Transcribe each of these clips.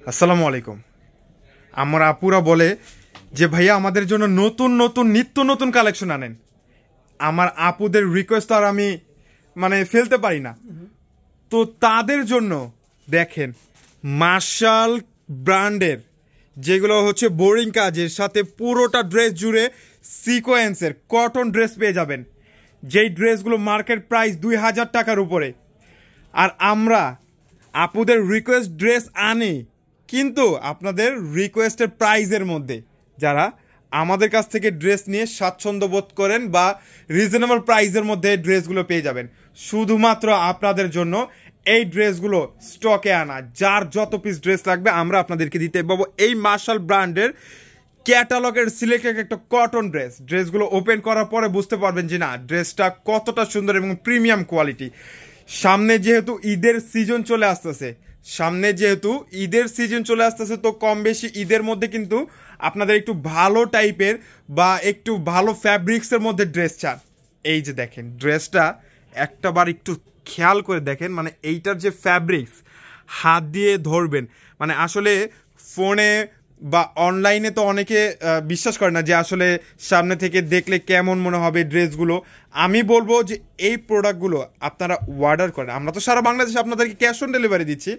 আসসালামু আলাইকুম। আমার আপুরা বলে যে ভাইয়া আমাদের জন্য নতুন নতুন নিত্য নতুন কালেকশন আনেন। আমার আপুদের রিকোয়েস্ট আর আমি ফেলতে পারি না। তো তাদের জন্য দেখেন মার্শাল ব্র্যান্ডের যেগুলো হচ্ছে বোরিং কাজের সাথে পুরোটা ড্রেস জুড়ে সিকোয়েন্সের কটন ড্রেস পেয়ে যাবেন, যেই ড্রেসগুলো মার্কেট প্রাইস 2000 টাকার উপরে। আর আমরা আপুদের রিকোয়েস্ট ড্রেস আনি, কিন্তু আপনাদের রিকোয়েস্টের প্রাইজের মধ্যে। যারা আমাদের কাছ থেকে ড্রেস নিয়ে স্বাচ্ছন্দ্য বোধ করেন বা রিজনেবল প্রাইসের মধ্যে ড্রেসগুলো পেয়ে যাবেন, শুধুমাত্র আপনাদের জন্য এই ড্রেসগুলো স্টকে আনা। যার যত পিস ড্রেস লাগবে আমরা আপনাদেরকে দিতে পাবো এই মার্শাল ব্র্যান্ডের ক্যাটালগের সিলেক্টেড একটা কটন ড্রেসগুলো ওপেন করার পরে বুঝতে পারবেন যে না, ড্রেসটা কতটা সুন্দর এবং প্রিমিয়াম কোয়ালিটি। সামনে যেহেতু ঈদের সিজন চলে আসতেছে, তো কম বেশি ঈদের মধ্যে কিন্তু আপনাদের একটু ভালো টাইপের বা একটু ভালো ফ্যাব্রিক্সের মধ্যে ড্রেস চান। এই যে দেখেন ড্রেসটা একটাবার একটু খেয়াল করে দেখেন, এইটার যে ফ্যাব্রিক্স হাত দিয়ে ধরবেন, আসলে ফোনে বা অনলাইনে তো অনেকে বিশ্বাস করে না যে আসলে সামনে থেকে দেখলে কেমন মনে হবে ড্রেসগুলো। আমি বলবো যে এই প্রোডাক্টগুলো আপনারা অর্ডার করেন। আমরা তো সারা বাংলাদেশে আপনাদেরকে ক্যাশ অন ডেলিভারি দিচ্ছি।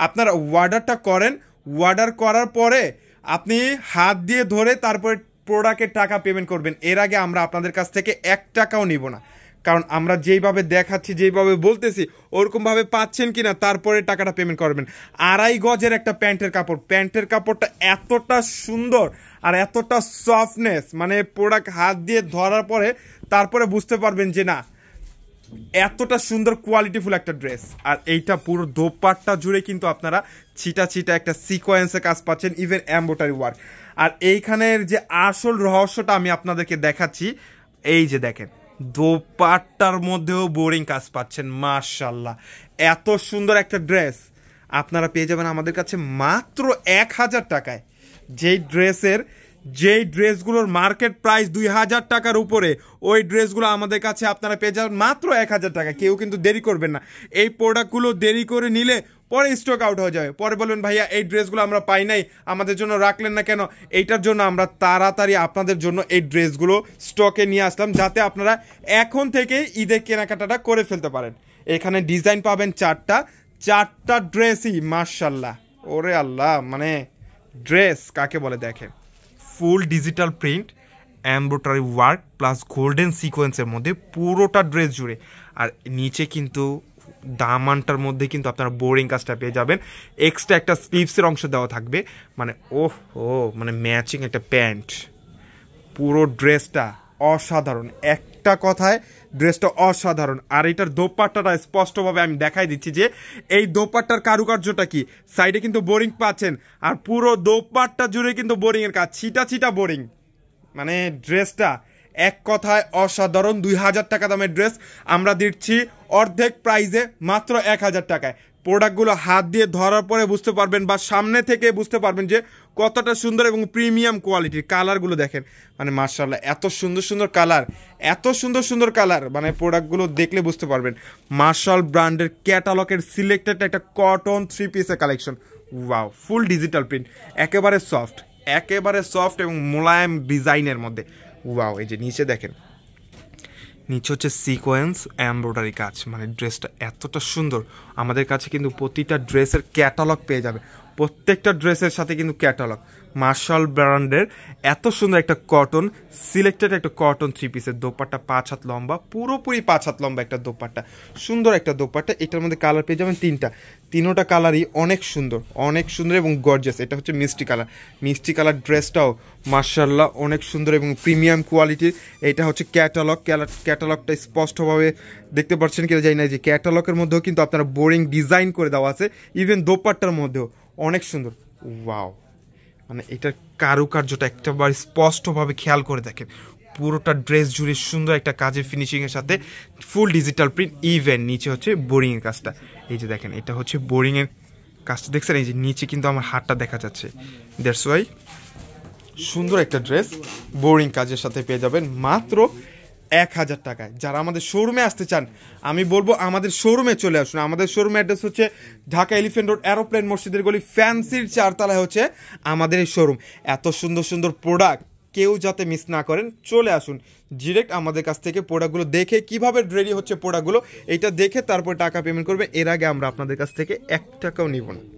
আপনারা অর্ডারটা করেন, অর্ডার করার পরে আপনি হাত দিয়ে ধরে তারপরে প্রোডাক্টের টাকা পেমেন্ট করবেন। এর আগে আমরা আপনাদের কাছ থেকে 1 টাকাও নিব না, কারণ আমরা যেইভাবে দেখাচ্ছি, যেইভাবে বলতেছি ওরকমভাবে পাচ্ছেন কিনা তারপরে টাকাটা পেমেন্ট করবেন। 2.5 গজের একটা প্যান্টের কাপড়টা এতটা সুন্দর আর এতটা সফটনেস, প্রোডাক্ট হাত দিয়ে ধরার পরে তারপরে বুঝতে পারবেন যে না, এতটা সুন্দর কোয়ালিটিফুল একটা ড্রেস। আর এইটা পুরো দোপাট্টা জুড়ে কিন্তু আপনারা ছিটা ছিটা একটা সিকোয়েন্সের কাজ পাচ্ছেন, ইভেন এমব্রয়ডারি ওয়ার্ক। আর এইখানের যে আসল রহস্যটা আমি আপনাদেরকে দেখাচ্ছি, এই যে দেখেন দোপাট্টার মধ্যেও বোরিং কাজ পাচ্ছেন। মাশাআল্লাহ, এত সুন্দর একটা ড্রেস আপনারা পেয়ে যাবেন আমাদের কাছে মাত্র 1000 টাকায়। যেই ড্রেসগুলোর মার্কেট প্রাইস 2000 টাকার উপরে, ওই ড্রেসগুলো আমাদের কাছে আপনারা পেয়ে যাবেন মাত্র 1000 টাকা। কেউ কিন্তু দেরি করবেন না। এই প্রোডাক্টগুলো দেরি করে নিলে পরে স্টক আউট হয়ে যাবে। পরে বলবেন ভাইয়া এই ড্রেসগুলো আমরা পাই নাই, আমাদের জন্য রাখলেন না কেন? এইটার জন্য আমরা তাড়াতাড়ি আপনাদের জন্য এই ড্রেসগুলো স্টকে নিয়ে আসলাম, যাতে আপনারা এখন থেকে ঈদের কেনাকাটাটা করে ফেলতে পারেন। এখানে ডিজাইন পাবেন 4টা ড্রেসই মাশাআল্লাহ। ওরে আল্লাহ, ড্রেস কাকে বলে দেখেন, full digital print, embroidery work plus golden সিকোয়েন্সের মধ্যে পুরোটা ড্রেস জুড়ে। আর নিচে কিন্তু দামানটার মধ্যে কিন্তু আপনারা বোরিং কাজটা পেয়ে যাবেন। এক্সট্রা একটা স্লিভসের অংশ দেওয়া থাকবে, ম্যাচিং একটা প্যান্ট। পুরো ড্রেসটা অসাধারণ, একটা কথায় ড্রেসটা অসাধারণ। আর এটার দোপাট্টাটা স্পষ্টভাবে আমি দেখাই দিচ্ছি যে এই দোপাট্টার কারুকার্যটা কি। সাইডে কিন্তু বোরিং পাচ্ছেন, আর পুরো দোপাট্টা জুড়ে কিন্তু বোরিংয়ের কাজ, ছিটা ছিটা বোরিং। ড্রেসটা এক কথায় অসাধারণ। 2000 টাকা দামের ড্রেস আমরা দিচ্ছি অর্ধেক প্রাইসে মাত্র 1000 টাকায়। প্রোডাক্টগুলো হাত দিয়ে ধরার পরে বুঝতে পারবেন বা সামনে থেকে বুঝতে পারবেন যে কতটা সুন্দর এবং প্রিমিয়াম কোয়ালিটির। কালারগুলো দেখেন, মাশাআল্লাহ, এত সুন্দর সুন্দর কালার, প্রোডাক্টগুলো দেখলে বুঝতে পারবেন। মার্শাল ব্র্যান্ডের ক্যাটালগের সিলেক্টেড একটা কটন 3 পিসের collection. Wow, full digital print, একেবারে সফট এবং মোলায়েম ডিজাইনের মধ্যে। ওয়াও, এই যে নিচে দেখেন, নিচে হচ্ছে সিকোয়েন্স এমব্রয়ডারি কাজ। ড্রেসটা এতটা সুন্দর। আমাদের কাছে কিন্তু প্রতিটা ড্রেসের ক্যাটালগ পেয়ে যাবে, প্রত্যেকটা ড্রেসের সাথে কিন্তু ক্যাটালগ। মার্শাল ব্র্যান্ডের এত সুন্দর একটা কটন সিলেক্টেড একটা কটন 3 পিসের দোপাট্টা, 5 হাত লম্বা, পুরোপুরি 5 হাত লম্বা একটা দোপাট্টা, সুন্দর একটা দোপাট্টা। এটার মধ্যে কালার পেয়ে যাবেন 3টা কালারই অনেক সুন্দর এবং গর্জিয়াস। এটা হচ্ছে মিষ্টি কালার ড্রেসটাও মাশাআল্লাহ অনেক সুন্দর এবং প্রিমিয়াম কোয়ালিটির। এটা হচ্ছে ক্যাটালগটা স্পষ্টভাবে দেখতে পাচ্ছেন কিনা জানি না, যে ক্যাটালগের মধ্যেও কিন্তু আপনারা বোরিং ডিজাইন করে দেওয়া আছে, ইভেন দোপাট্টার মধ্যেও অনেক সুন্দর। ওয়াও, এটার কারুকার্যটা একটাবার স্পষ্টভাবে খেয়াল করে দেখেন। পুরোটা ড্রেস জুড়ে সুন্দর একটা কাজের ফিনিশিংয়ের সাথে ফুল ডিজিটাল প্রিন্ট, ইভেন নিচে হচ্ছে বোরিংয়ের কাজটা। এই যে দেখেন, এটা হচ্ছে বোরিংয়ের কাজটা দেখছেন, এই যে নিচে কিন্তু আমার হাতটা দেখা যাচ্ছে। দ্যাটস ওয়াই সুন্দর একটা ড্রেস বোরিং কাজের সাথে পেয়ে যাবেন মাত্র 1000 টাকায়। যারা আমাদের শোরুমে আসতে চান আমি বলবো আমাদের শোরুমে চলে আসুন। আমাদের শোরুম অ্যাড্রেস হচ্ছে ঢাকা এলিফ্যান্ট রোড এরোপ্লেন মসজিদের গলি ফ্যান্সির 4 তলায় হচ্ছে আমাদের এই শোরুম। এত সুন্দর সুন্দর প্রোডাক্ট কেউ যাতে মিস না করেন, চলে আসুন ডিরেক্ট আমাদের কাছ থেকে প্রোডাক্টগুলো দেখে কিভাবে রেডি হচ্ছে প্রোডাক্টগুলো এইটা দেখে তারপর টাকা পেমেন্ট করবে। এর আগে আমরা আপনাদের কাছ থেকে 1 টাকাও নিব না।